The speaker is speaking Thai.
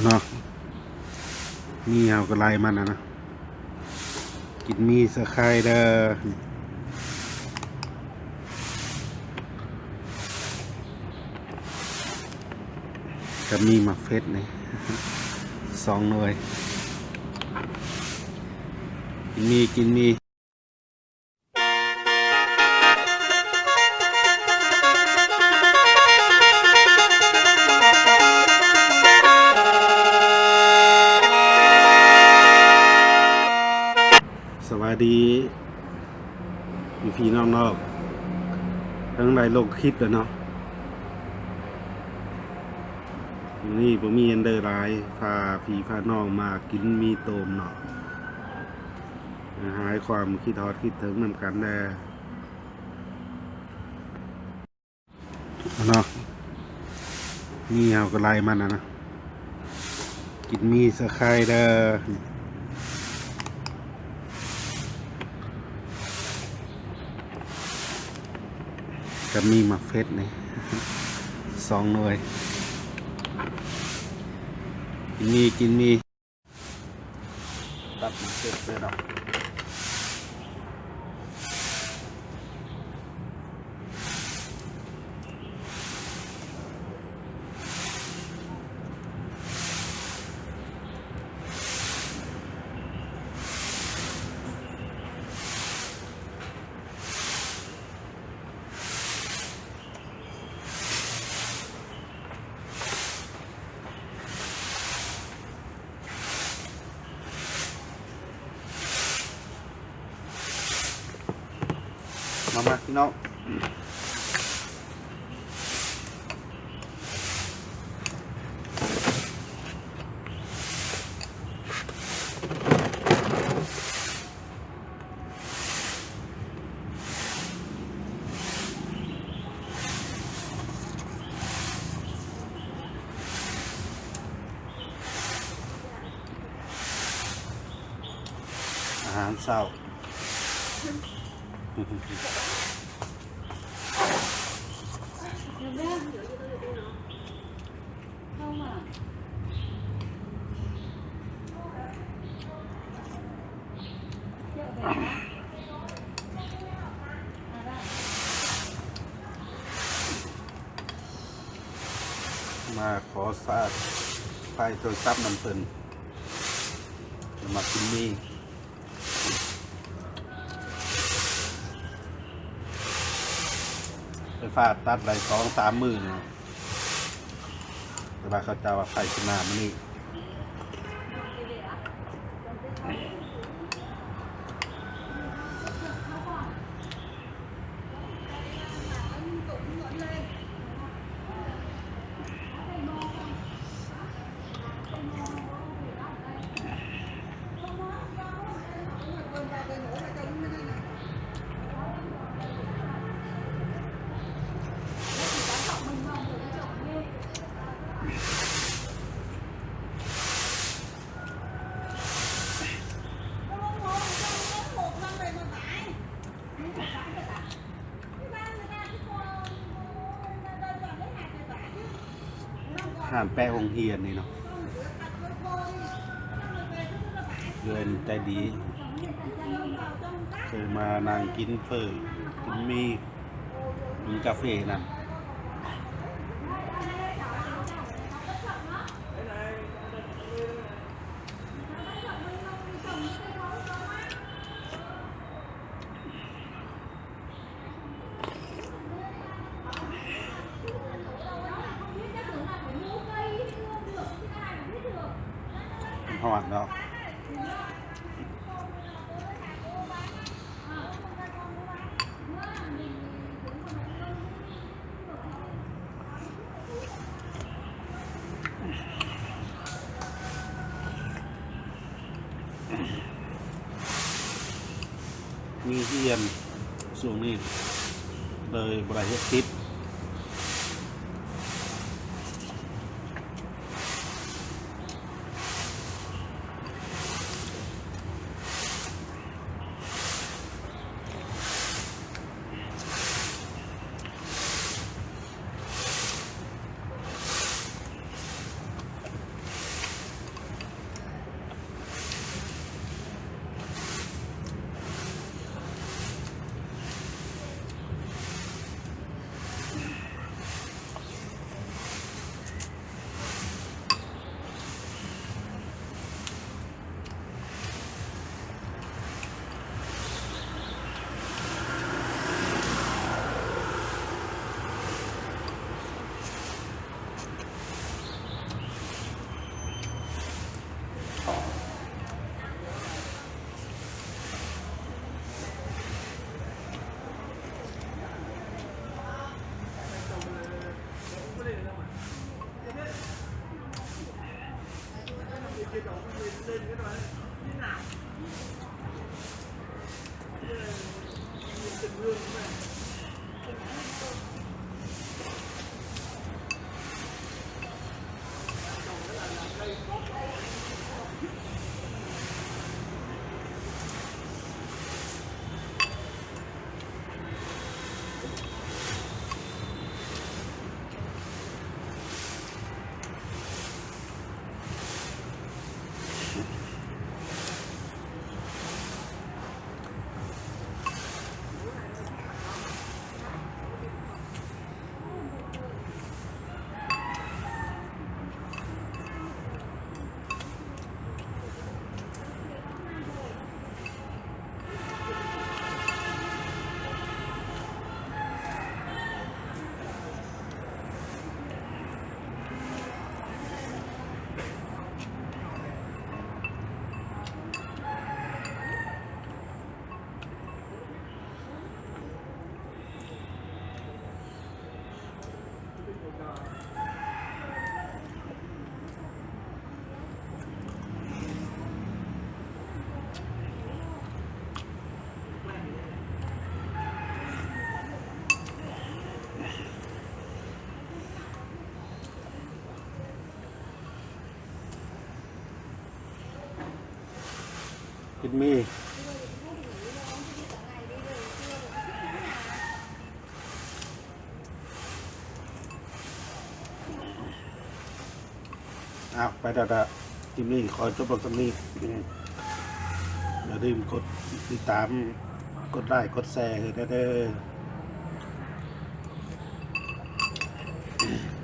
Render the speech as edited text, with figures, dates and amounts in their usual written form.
เนาะมีเอากระไรมันนะกินมีสะไคร้เด้อกับมีหมักเฟสนี่2 หน่วยกินมีสวัสดีพี่น้องๆทั้งในโลกคลิปเลยเนาะนี่ผมมีอันเดอร์ไลน์พาพี่พาน้องมากินมีโตมเนาะหายความคิดทอดคิดถึงนำกันแน่เนาะมีเอากระไรมันนะกินมีสะไคร้เด้อกับมีหมักเฟสนี่2 หน่วยกินมีตัดหมักเฟสเลยเนาะมาพี่น้องอาหารเช้ามาขอสาดไฟโทรศัพท์น้ำเพิ่นมากินมีไฟฟ้าตัดไป2-3 มื้อนะแต่ว่าเขาจะว่าไฟขึ้นมามันนี่ห่านแปะองเฮียนนี่เนาะเดือนใจดีเคยมานั่งกินเฟอกินมีกินกาแฟนั่นหอดเนาะมีเฮียนช่วงนี้เลยบริเฮ็ดคลิป กินมีไปดากินมีขอจบลงตรงนี้อย่าลืมกดติดตามกดไลค์กดแชร์ให้เด้อ